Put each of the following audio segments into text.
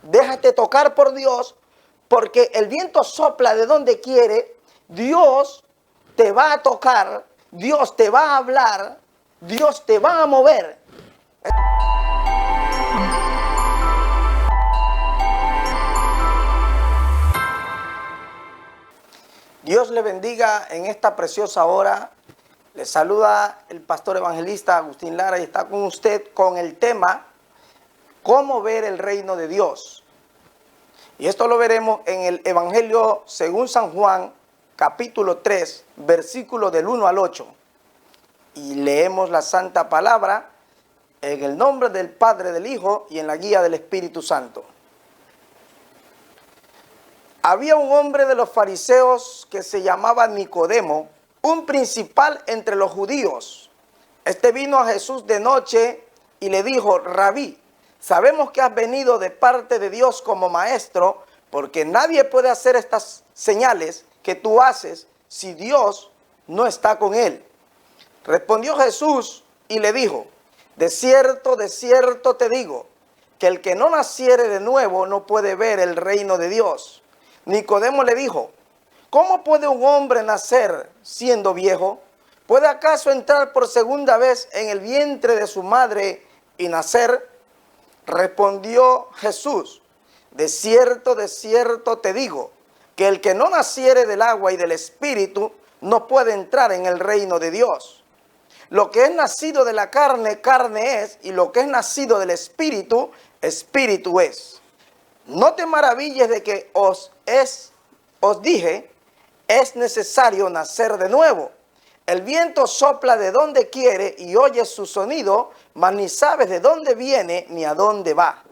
déjate tocar por Dios, porque el viento sopla de donde quiere. Dios te va a tocar, Dios te va a hablar, Dios te va a mover. Dios le bendiga en esta preciosa hora. Le saluda el pastor evangelista Agustín Lara y está con usted con el tema ¿cómo ver el reino de Dios? Y esto lo veremos en el Evangelio según San Juan, capítulo 3, versículos del 1 al 8. Y leemos la santa palabra en el nombre del Padre, del Hijo y en la guía del Espíritu Santo. Había un hombre de los fariseos que se llamaba Nicodemo, un principal entre los judíos. Este vino a Jesús de noche y le dijo: Rabí, sabemos que has venido de parte de Dios como maestro, porque nadie puede hacer estas señales que tú haces si Dios no está con él. Respondió Jesús y le dijo: de cierto te digo, que el que no naciere de nuevo no puede ver el reino de Dios. Nicodemo le dijo: ¿cómo puede un hombre nacer siendo viejo? ¿Puede acaso entrar por segunda vez en el vientre de su madre y nacer? Respondió Jesús: de cierto te digo, que el que no naciere del agua y del Espíritu no puede entrar en el reino de Dios. Lo que es nacido de la carne, carne es, y lo que es nacido del Espíritu, Espíritu es. No te maravilles de que os dije, es necesario nacer de nuevo. El viento sopla de donde quiere y oyes su sonido, mas ni sabes de dónde viene ni a dónde va.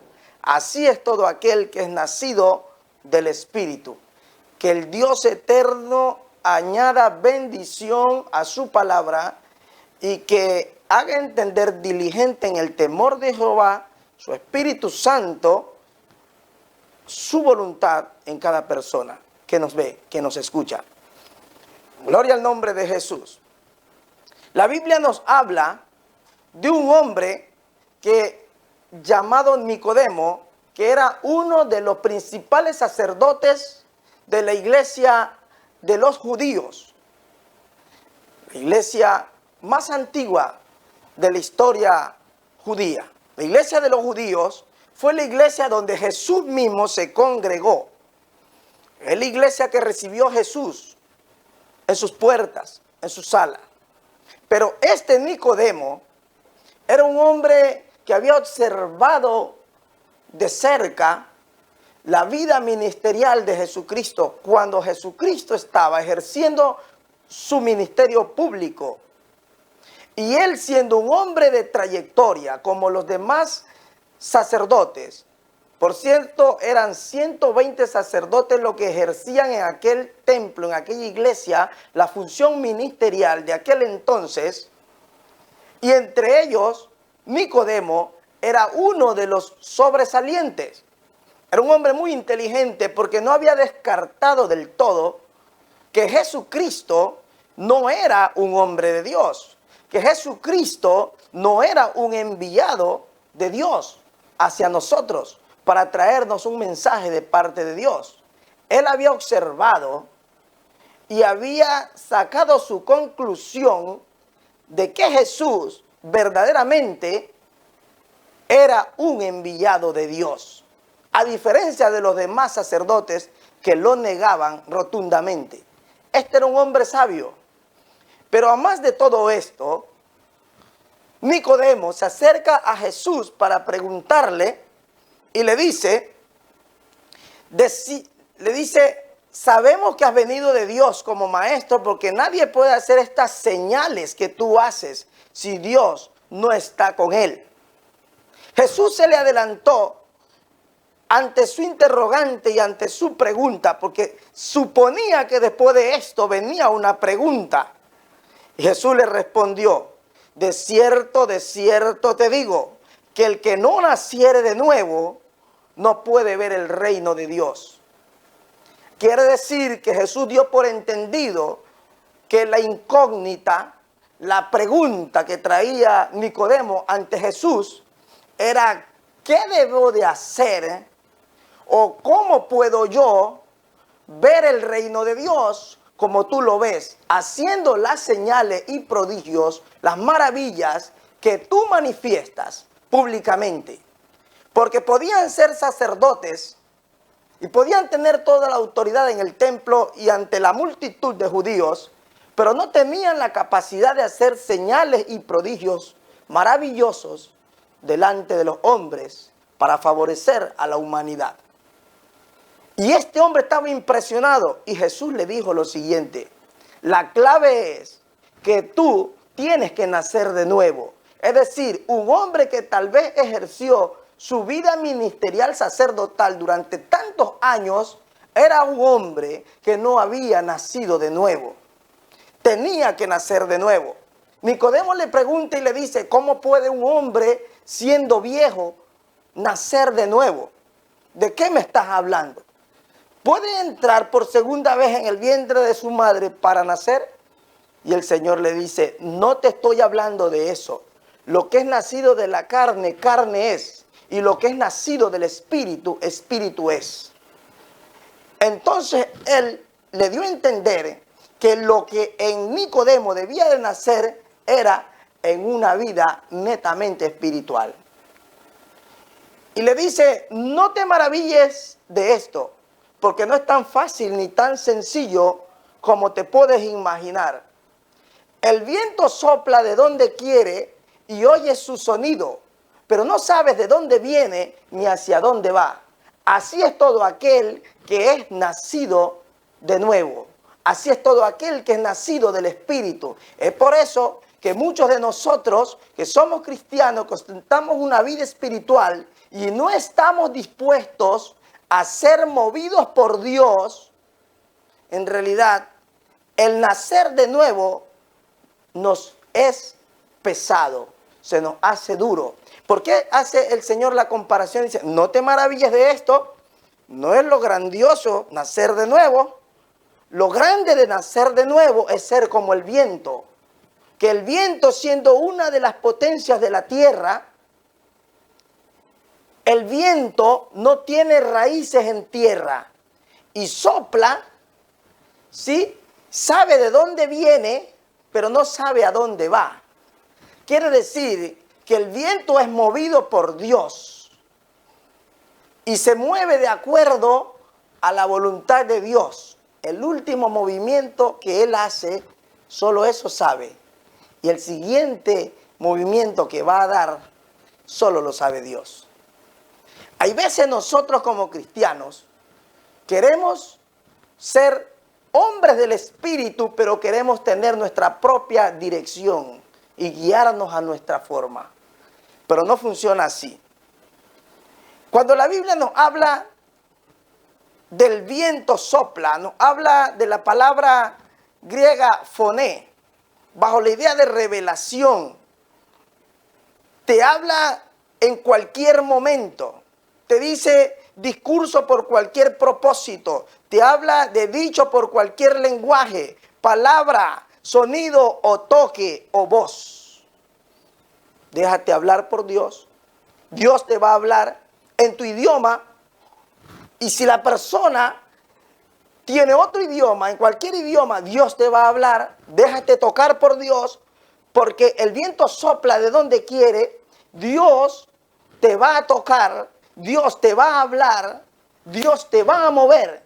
Así es todo aquel que es nacido del Espíritu. Que el Dios eterno añada bendición a su palabra y que haga entender diligente en el temor de Jehová, su Espíritu Santo, su voluntad en cada persona que nos ve, que nos escucha. Gloria al nombre de Jesús. La Biblia nos habla de un hombre llamado Nicodemo, que era uno de los principales sacerdotes de la iglesia de los judíos, la iglesia más antigua de la historia judía. La iglesia de los judíos fue la iglesia donde Jesús mismo se congregó. Es la iglesia que recibió a Jesús en sus puertas, en su sala. Pero este Nicodemo era un hombre que había observado de cerca la vida ministerial de Jesucristo cuando Jesucristo estaba ejerciendo su ministerio público. Y él, siendo un hombre de trayectoria como los demás sacerdotes, por cierto, eran 120 sacerdotes los que ejercían en aquel templo, en aquella iglesia, la función ministerial de aquel entonces. Y entre ellos, Nicodemo era uno de los sobresalientes. Era un hombre muy inteligente porque no había descartado del todo que Jesucristo no era un hombre de Dios, que Jesucristo no era un enviado de Dios hacia nosotros para traernos un mensaje de parte de Dios. Él había observado y había sacado su conclusión de que Jesús verdaderamente era un enviado de Dios, a diferencia de los demás sacerdotes que lo negaban rotundamente. Este era un hombre sabio. Pero además de todo esto, Nicodemo se acerca a Jesús para preguntarle y le dice, sabemos que has venido de Dios como maestro, porque nadie puede hacer estas señales que tú haces si Dios no está con él. Jesús se le adelantó ante su interrogante y ante su pregunta, porque suponía que después de esto venía una pregunta. Y Jesús le respondió: de cierto te digo, que el que no naciere de nuevo no puede ver el reino de Dios. Quiere decir que Jesús dio por entendido que la incógnita, la pregunta que traía Nicodemo ante Jesús era: ¿qué debo de hacer ¿O cómo puedo yo ver el reino de Dios como tú lo ves, haciendo las señales y prodigios, las maravillas que tú manifiestas públicamente? Porque podían ser sacerdotes y podían tener toda la autoridad en el templo y ante la multitud de judíos, pero no tenían la capacidad de hacer señales y prodigios maravillosos delante de los hombres para favorecer a la humanidad. Y este hombre estaba impresionado y Jesús le dijo lo siguiente: la clave es que tú tienes que nacer de nuevo. Es decir, un hombre que tal vez ejerció su vida ministerial sacerdotal durante tantos años, era un hombre que no había nacido de nuevo. Tenía que nacer de nuevo. Nicodemo le pregunta y le dice: ¿cómo puede un hombre siendo viejo nacer de nuevo? ¿De qué me estás hablando? ¿Puede entrar por segunda vez en el vientre de su madre para nacer? Y el Señor le dice: no te estoy hablando de eso. Lo que es nacido de la carne, carne es. Y lo que es nacido del espíritu, espíritu es. Entonces él le dio a entender que lo que en Nicodemo debía de nacer era en una vida netamente espiritual. Y le dice: no te maravilles de esto, porque no es tan fácil ni tan sencillo como te puedes imaginar. El viento sopla de donde quiere y oyes su sonido, pero no sabes de dónde viene ni hacia dónde va. Así es todo aquel que es nacido de nuevo. Así es todo aquel que es nacido del Espíritu. Es por eso que muchos de nosotros que somos cristianos, que ostentamos una vida espiritual y no estamos dispuestos a ser movidos por Dios, en realidad el nacer de nuevo nos es pesado, se nos hace duro. ¿Por qué hace el Señor la comparación? Dice: no te maravilles de esto, no es lo grandioso nacer de nuevo. Lo grande de nacer de nuevo es ser como el viento, que el viento, siendo una de las potencias de la tierra, el viento no tiene raíces en tierra y sopla, ¿sí? Sabe de dónde viene, pero no sabe a dónde va. Quiere decir que el viento es movido por Dios y se mueve de acuerdo a la voluntad de Dios. El último movimiento que él hace, solo eso sabe. Y el siguiente movimiento que va a dar, solo lo sabe Dios. Hay veces nosotros como cristianos queremos ser hombres del Espíritu, pero queremos tener nuestra propia dirección y guiarnos a nuestra forma. Pero no funciona así. Cuando la Biblia nos habla del viento sopla, nos habla de la palabra griega foné, bajo la idea de revelación. Te habla en cualquier momento. Te dice discurso por cualquier propósito. Te habla de dicho por cualquier lenguaje, palabra, sonido o toque o voz. Déjate hablar por Dios. Dios te va a hablar en tu idioma. Y si la persona tiene otro idioma, en cualquier idioma, Dios te va a hablar. Déjate tocar por Dios, porque el viento sopla de donde quiere. Dios te va a tocar, Dios te va a hablar, Dios te va a mover.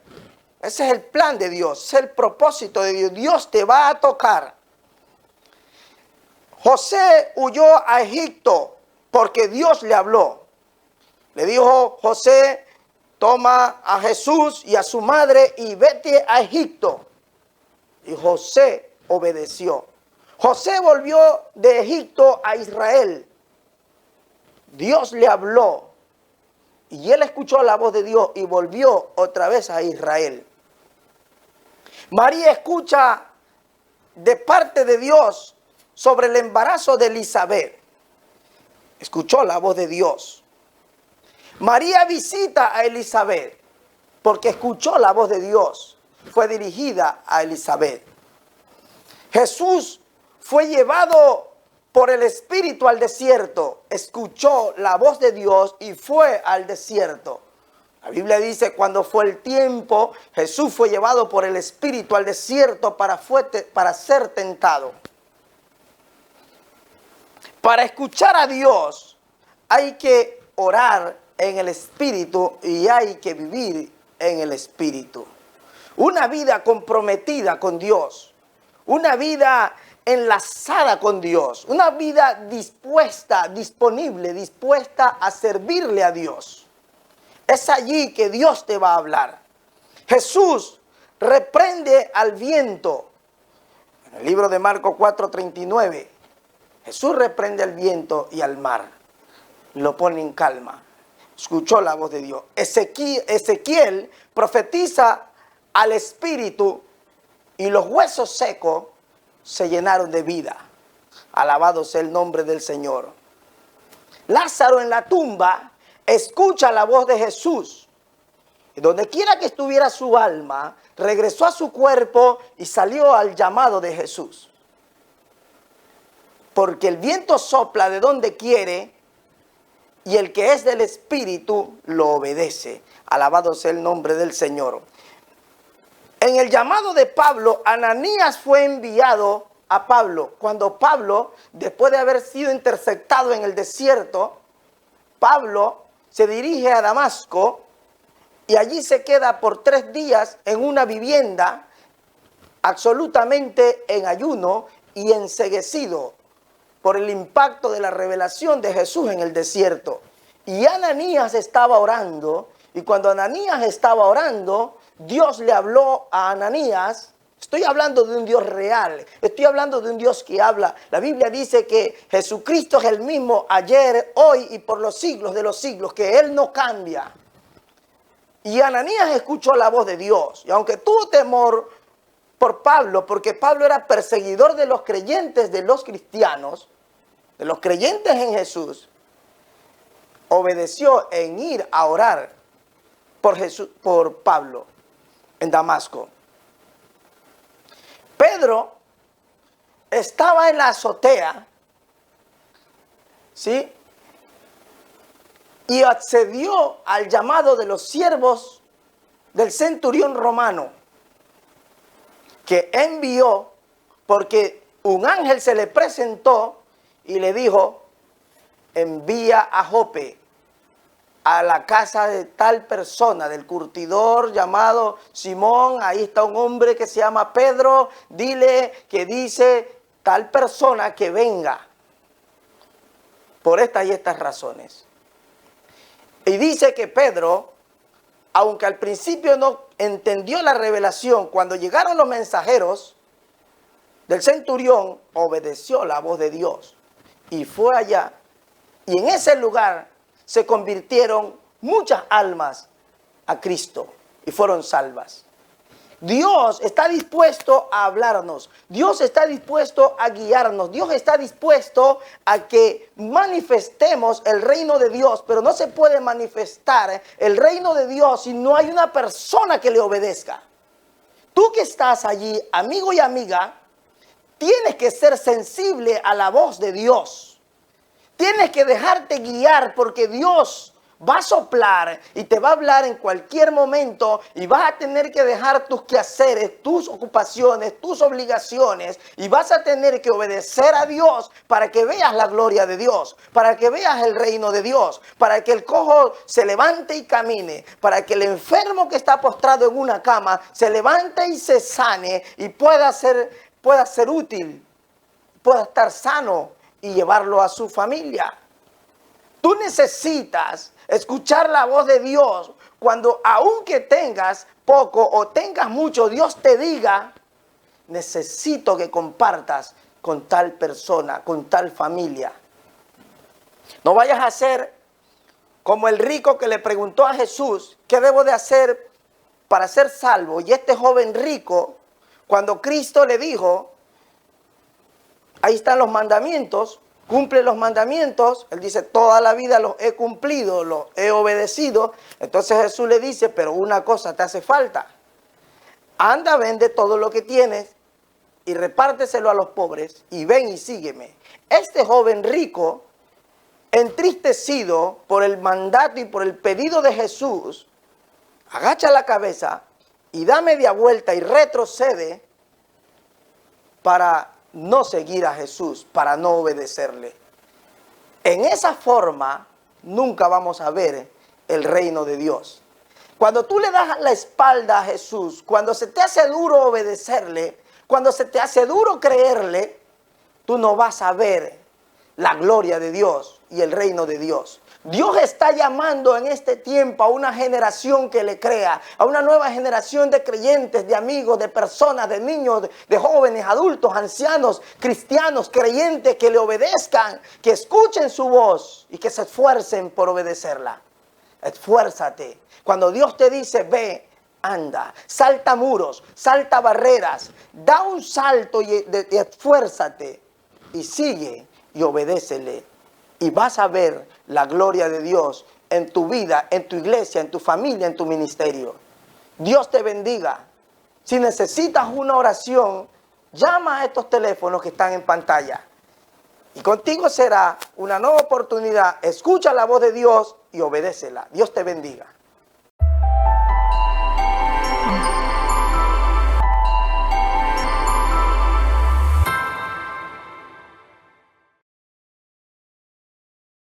Ese es el plan de Dios, es el propósito de Dios. Dios te va a tocar. José huyó a Egipto porque Dios le habló. Le dijo José: toma a Jesús y a su madre y vete a Egipto. Y José obedeció. José volvió de Egipto a Israel. Dios le habló y él escuchó la voz de Dios y volvió otra vez a Israel. María escucha de parte de Dios sobre el embarazo de Elizabeth. Escuchó la voz de Dios. María visita a Elizabeth porque escuchó la voz de Dios. Fue dirigida a Elizabeth. Jesús fue llevado por el Espíritu al desierto. Escuchó la voz de Dios y fue al desierto. La Biblia dice, cuando fue el tiempo, Jesús fue llevado por el Espíritu al desierto para ser tentado. Para escuchar a Dios hay que orar en el Espíritu y hay que vivir en el Espíritu. Una vida comprometida con Dios, una vida enlazada con Dios, una vida dispuesta, disponible, dispuesta a servirle a Dios. Es allí que Dios te va a hablar. Jesús reprende al viento. En el libro de Marcos 4:39, Jesús reprende al viento y al mar. Lo pone en calma. Escuchó la voz de Dios. Ezequiel profetiza al Espíritu y los huesos secos se llenaron de vida. Alabado sea el nombre del Señor. Lázaro en la tumba escucha la voz de Jesús. Y donde quiera que estuviera su alma, regresó a su cuerpo y salió al llamado de Jesús. Porque el viento sopla de donde quiere y el que es del Espíritu lo obedece. Alabado sea el nombre del Señor. En el llamado de Pablo, Ananías fue enviado a Pablo. Cuando Pablo, después de haber sido interceptado en el desierto, Pablo se dirige a Damasco y allí se queda por 3 días en una vivienda absolutamente en ayuno y enceguecido por el impacto de la revelación de Jesús en el desierto. Y Ananías estaba orando, y cuando Ananías estaba orando, Dios le habló a Ananías. Estoy hablando de un Dios real, estoy hablando de un Dios que habla. La Biblia dice que Jesucristo es el mismo ayer, hoy y por los siglos de los siglos, que Él no cambia. Y Ananías escuchó la voz de Dios, y aunque tuvo temor por Pablo, porque Pablo era perseguidor de los creyentes, de los cristianos, de los creyentes en Jesús, obedeció en ir a orar por Pablo en Damasco. Pedro estaba en la azotea, ¿sí? Y accedió al llamado de los siervos del centurión romano, que envió porque un ángel se le presentó y le dijo: envía a Jope, a la casa de tal persona, del curtidor llamado Simón. Ahí está un hombre que se llama Pedro. Dile que dice tal persona que venga por estas y estas razones. Y dice que Pedro, aunque al principio no entendió la revelación, cuando llegaron los mensajeros del centurión, obedeció la voz de Dios y fue allá. Y en ese lugar se convirtieron muchas almas a Cristo y fueron salvas. Dios está dispuesto a hablarnos. Dios está dispuesto a guiarnos. Dios está dispuesto a que manifestemos el reino de Dios. Pero no se puede manifestar el reino de Dios si no hay una persona que le obedezca. Tú que estás allí, amigo y amiga, tienes que ser sensible a la voz de Dios. Tienes que dejarte guiar porque Dios va a soplar y te va a hablar en cualquier momento y vas a tener que dejar tus quehaceres, tus ocupaciones, tus obligaciones y vas a tener que obedecer a Dios para que veas la gloria de Dios, para que veas el reino de Dios, para que el cojo se levante y camine, para que el enfermo que está postrado en una cama se levante y se sane y pueda ser útil, pueda estar sano y llevarlo a su familia. Tú necesitas escuchar la voz de Dios cuando, aunque tengas poco o tengas mucho, Dios te diga: necesito que compartas con tal persona, con tal familia. No vayas a ser como el rico que le preguntó a Jesús: ¿qué debo de hacer para ser salvo? Y este joven rico, cuando Cristo le dijo: ahí están los mandamientos, cumple los mandamientos. Él dice: toda la vida los he cumplido, los he obedecido. Entonces Jesús le dice: pero una cosa te hace falta. Anda, vende todo lo que tienes y repárteselo a los pobres y ven y sígueme. Este joven rico, entristecido por el mandato y por el pedido de Jesús, agacha la cabeza y da media vuelta y retrocede para no seguir a Jesús, para no obedecerle. En esa forma nunca vamos a ver el reino de Dios. Cuando tú le das la espalda a Jesús, cuando se te hace duro obedecerle, cuando se te hace duro creerle, tú no vas a ver la gloria de Dios y el reino de Dios. Dios está llamando en este tiempo a una generación que le crea, a una nueva generación de creyentes, de amigos, de personas, de niños, de jóvenes, adultos, ancianos, cristianos, creyentes que le obedezcan, que escuchen su voz y que se esfuercen por obedecerla. Esfuérzate. Cuando Dios te dice, ve, anda, salta muros, salta barreras, da un salto y esfuérzate y sigue y obedécele. Y vas a ver la gloria de Dios en tu vida, en tu iglesia, en tu familia, en tu ministerio. Dios te bendiga. Si necesitas una oración, llama a estos teléfonos que están en pantalla. Y contigo será una nueva oportunidad. Escucha la voz de Dios y obedécela. Dios te bendiga.